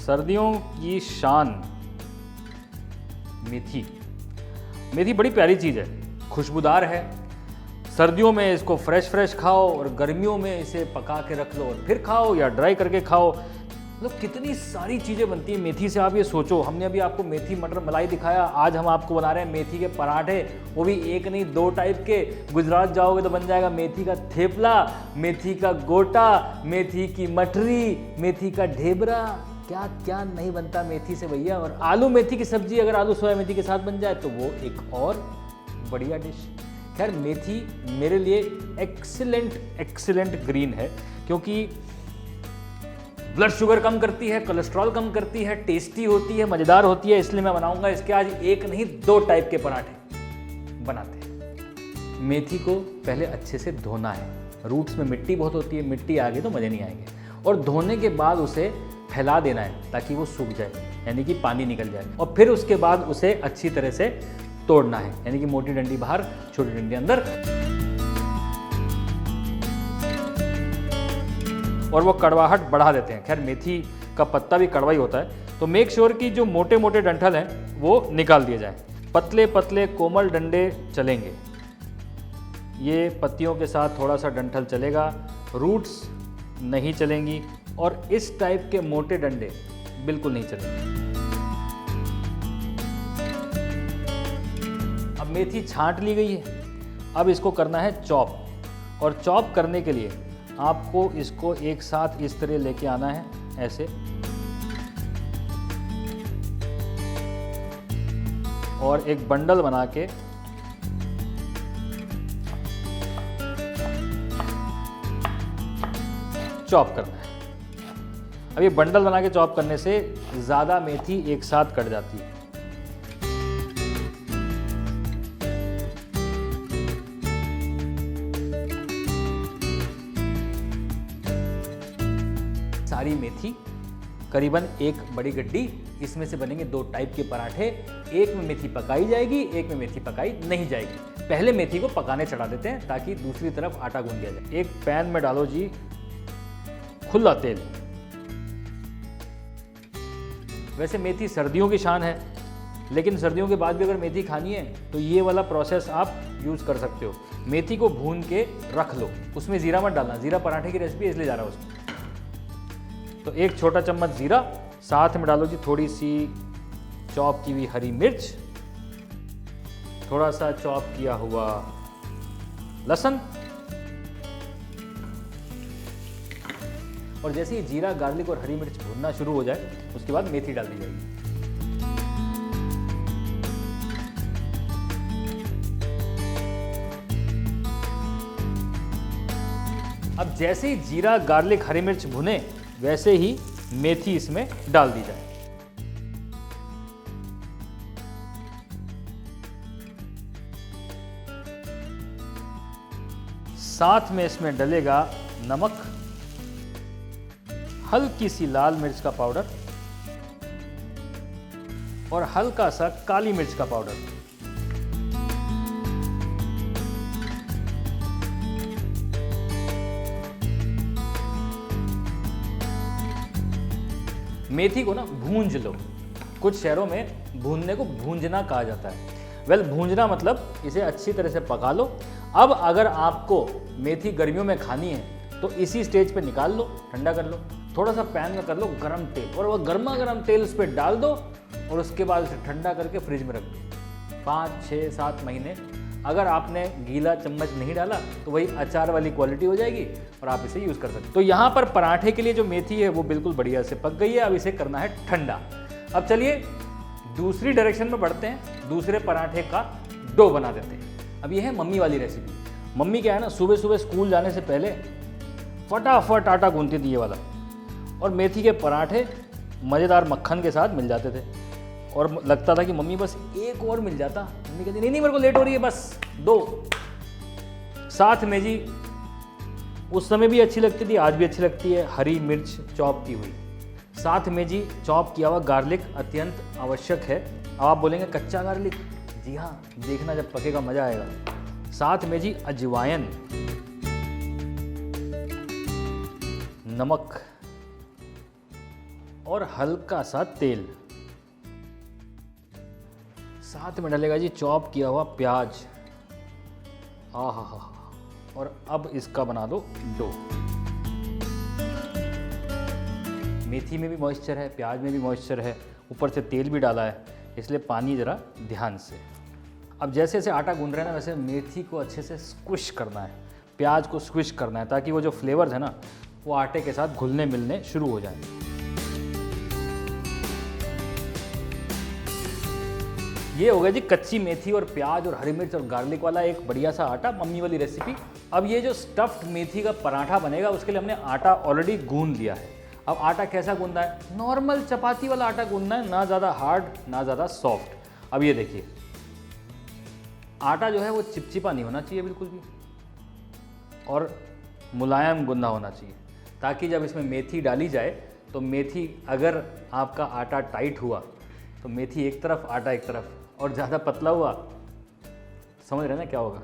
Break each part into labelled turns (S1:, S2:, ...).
S1: सर्दियों की शान मेथी। मेथी बड़ी प्यारी चीज़ है, खुशबूदार है। सर्दियों में इसको फ्रेश खाओ और गर्मियों में इसे पका के रख लो और फिर खाओ या ड्राई करके खाओ। मतलब कितनी सारी चीज़ें बनती हैं मेथी से, आप ये सोचो। हमने अभी आपको मेथी मटर मलाई दिखाया, आज हम आपको बना रहे हैं मेथी के पराठे, वो भी एक नहीं दो टाइप के। गुजरात जाओगे तो बन जाएगा मेथी का थेपला, मेथी का गोटा, मेथी की मठरी, मेथी का ढेबरा, क्या क्या नहीं बनता मेथी से भैया। और आलू मेथी की सब्जी अगर आलू सोया मेथी के साथ बन जाए तो वो एक और बढ़िया डिश। खैर मेथी मेरे लिए एक्सीलेंट ग्रीन है, क्योंकि ब्लड शुगर कम करती है, कोलेस्ट्रॉल कम करती है, टेस्टी होती है, मज़ेदार होती है। इसलिए मैं बनाऊंगा इसके आज एक नहीं दो टाइप के पराठे बनाते हैं। मेथी को पहले अच्छे से धोना है, रूट्स में मिट्टी बहुत होती है, मिट्टी आ गई तो मज़े नहीं आएंगे। और धोने के बाद उसे फैला देना है ताकि वो सूख जाए, यानी कि पानी निकल जाए। और फिर उसके बाद उसे अच्छी तरह से तोड़ना है, यानी कि मोटी डंडी बाहर छोटी डंडी अंदर, और वो कड़वाहट बढ़ा देते हैं। खैर मेथी का पत्ता भी कड़वा ही होता है, तो मेक श्योर कि जो मोटे मोटे डंठल हैं वो निकाल दिए जाएं। पतले पतले कोमल डंडे चलेंगे, ये पत्तियों के साथ थोड़ा सा डंठल चलेगा, रूट्स नहीं चलेंगी, और इस टाइप के मोटे डंडे बिल्कुल नहीं चलेंगे। अब मेथी छांट ली गई है, अब इसको करना है चॉप। और चॉप करने के लिए आपको इसको एक साथ इस तरह लेके आना है, ऐसे, और एक बंडल बना के चॉप करना है। अब ये बंडल बना के चॉप करने से ज़्यादा मेथी एक साथ कट जाती है। सारी मेथी करीबन एक बड़ी गड्डी, इसमें से बनेंगे दो टाइप के पराठे। एक में मेथी पकाई जाएगी, एक में मेथी पकाई नहीं जाएगी। पहले मेथी को पकाने चढ़ा देते हैं ताकि दूसरी तरफ आटा गूंद दिया जाए। एक पैन में डालो जी खुला तेल। वैसे मेथी सर्दियों की शान है, लेकिन सर्दियों के बाद भी अगर मेथी खानी है तो ये वाला प्रोसेस आप यूज़ कर सकते हो। मेथी को भून के रख लो, उसमें ज़ीरा मत डालना, ज़ीरा पराठे की रेसिपी इसलिए जा रहा है उसमें। तो एक छोटा चम्मच ज़ीरा, साथ में डालो जी थोड़ी सी चॉप की हुई हरी मिर्च, थोड़ा सा चॉप किया हुआ लहसुन, और जैसे ही जीरा गार्लिक और हरी मिर्च भूनना शुरू हो जाए उसके बाद मेथी डाल दी जाएगी। अब जैसे ही जीरा गार्लिक हरी मिर्च भुने वैसे ही मेथी इसमें डाल दी जाए। साथ में इसमें डलेगा नमक, हल्की सी लाल मिर्च का पाउडर और हल्का सा काली मिर्च का पाउडर। मेथी को ना भूंज लो, कुछ शहरों में भूनने को भूंजना कहा जाता है। भूंजना मतलब इसे अच्छी तरह से पका लो। अब अगर आपको मेथी गर्मियों में खानी है तो इसी स्टेज पे निकाल लो, ठंडा कर लो, थोड़ा सा पैन में कर लो गरम तेल, और वह गर्मा गर्म तेल उस पर डाल दो और उसके बाद उसे ठंडा करके फ्रिज में रख दो 5, 6, 7 महीने। अगर आपने गीला चम्मच नहीं डाला तो वही अचार वाली क्वालिटी हो जाएगी और आप इसे यूज़ कर सकते हैं। तो यहाँ पर पराठे के लिए जो मेथी है वो बिल्कुल बढ़िया से पक गई है। अब इसे करना है ठंडा। अब चलिए दूसरी डायरेक्शन में बढ़ते हैं, दूसरे पराठे का डो बना देते हैं। अब ये है मम्मी वाली रेसिपी। मम्मी क्या है ना, सुबह सुबह स्कूल जाने से पहले फटाफट आटा गूंथती थी ये वाला, और मेथी के पराठे मज़ेदार मक्खन के साथ मिल जाते थे। और लगता था कि मम्मी बस एक और मिल जाता। मम्मी कहती नहीं मेरे को लेट हो रही है, बस 2। साथ में जी उस समय भी अच्छी लगती थी, आज भी अच्छी लगती है, हरी मिर्च चॉप की हुई। साथ में जी चॉप किया हुआ गार्लिक अत्यंत आवश्यक है। अब आप बोलेंगे कच्चा गार्लिक, जी हाँ, देखना जब पकेगा मज़ा आएगा। साथ में जी अजवाइन, नमक, और हल्का सा तेल। साथ में डलेगा जी चॉप किया हुआ प्याज। आहा, और अब इसका बना दो डो। मेथी में भी मॉइस्चर है, प्याज में भी मॉइस्चर है, ऊपर से तेल भी डाला है, इसलिए पानी ज़रा ध्यान से। अब जैसे जैसे आटा गूंद रहे हैं ना, वैसे मेथी को अच्छे से स्क्विश करना है, प्याज को स्क्विश करना है, ताकि वो जो फ्लेवर्स है ना वो आटे के साथ घुलने मिलने शुरू हो जाए। ये हो गया जी कच्ची मेथी और प्याज और हरी मिर्च और गार्लिक वाला एक बढ़िया सा आटा, मम्मी वाली रेसिपी। अब ये जो स्टफ्ड मेथी का पराठा बनेगा उसके लिए हमने आटा ऑलरेडी गूंद लिया है। अब आटा कैसा गूंदा है? नॉर्मल चपाती वाला आटा गूंदना है, ना ज़्यादा हार्ड ना ज़्यादा सॉफ्ट। अब ये देखिए, आटा जो है वो चिपचिपा नहीं होना चाहिए बिल्कुल भी, और मुलायम गूंदा होना चाहिए, ताकि जब इसमें मेथी डाली जाए तो मेथी, अगर आपका आटा टाइट हुआ तो मेथी एक तरफ, आटा एक तरफ, और ज़्यादा पतला हुआ, समझ रहे हैं ना क्या होगा?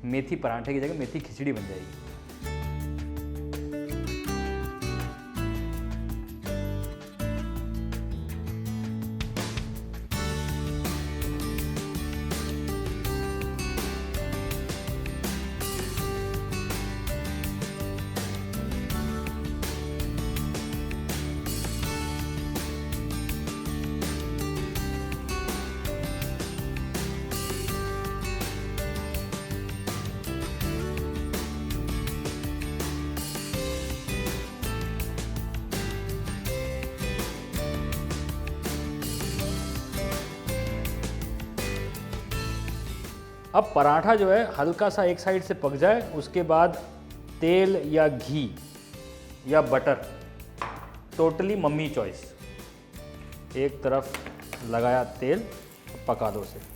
S1: मेथी पराठे की जगह मेथी खिचड़ी बन जाएगी। अब पराठा जो है हल्का सा एक साइड से पक जाए, उसके बाद तेल या घी या बटर, टोटली मम्मी चॉइस। एक तरफ लगाया तेल, पका दो उसे।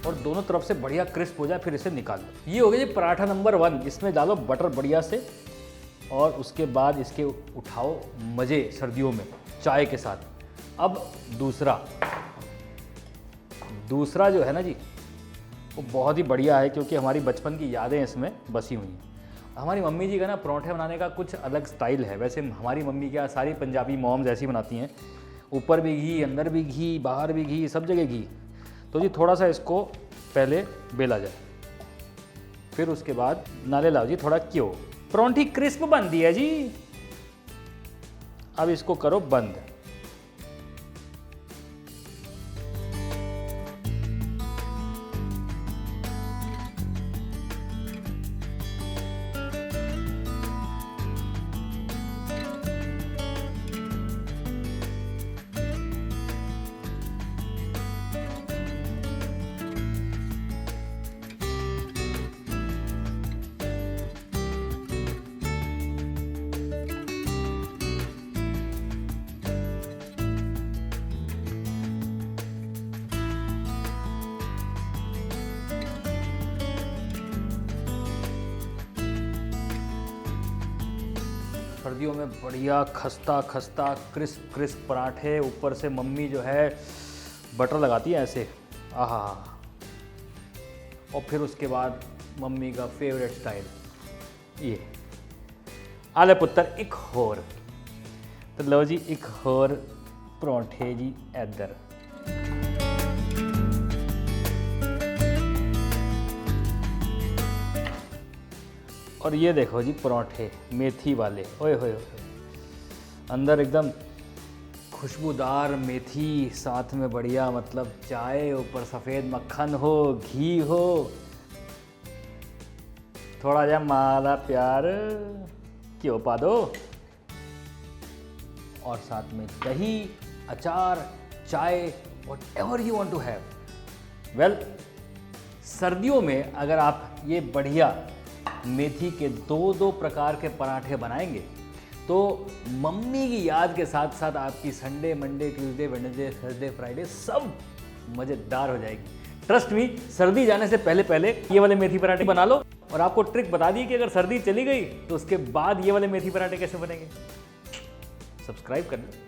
S1: और दोनों तरफ से बढ़िया क्रिस्प हो जाए, फिर इसे निकाल लो। ये हो गया जी पराठा नंबर 1। इसमें डालो बटर बढ़िया से, और उसके बाद इसके उठाओ मज़े सर्दियों में चाय के साथ। अब दूसरा जो है ना जी, वो बहुत ही बढ़िया है, क्योंकि हमारी बचपन की यादें इसमें बसी हुई हैं। हमारी मम्मी जी का ना पराठे बनाने का कुछ अलग स्टाइल है। वैसे हमारी मम्मी क्या, सारी पंजाबी मॉम्स ऐसी बनाती हैं, ऊपर भी घी, अंदर भी घी, बाहर भी घी, सब जगह घी। तो जी थोड़ा सा इसको पहले बेला जाए, फिर उसके बाद नाले लाओ जी थोड़ा घ्यो। परांठी क्रिस्प बनती है जी। अब इसको करो बंद। सर्दियों में बढ़िया खस्ता खस्ता क्रिस्प क्रिस्प पराठे, ऊपर से मम्मी जो है बटर लगाती है ऐसे, आहा। और फिर उसके बाद मम्मी का फेवरेट स्टाइल, ये आले पुत्र एक होर। तो लो जी एक होर पराठे जी इधर। और ये देखो जी पराठे मेथी वाले, ओए होए होए, अंदर एकदम खुशबूदार मेथी, साथ में बढ़िया मतलब चाय, ऊपर सफ़ेद मक्खन हो, घी हो, थोड़ा जा माला प्यार क्यों पा दो, और साथ में दही, अचार, चाय, whatever you want to have. Well, सर्दियों में अगर आप ये बढ़िया मेथी के दो प्रकार के पराठे बनाएंगे तो मम्मी की याद के साथ साथ आपकी Sunday, Monday, Tuesday, Wednesday, Thursday, Friday सब मज़ेदार हो जाएगी। ट्रस्ट मी, सर्दी जाने से पहले पहले ये वाले मेथी पराठे बना लो। और आपको ट्रिक बता दी कि अगर सर्दी चली गई तो उसके बाद ये वाले मेथी पराठे कैसे बनेंगे। सब्सक्राइब कर लो।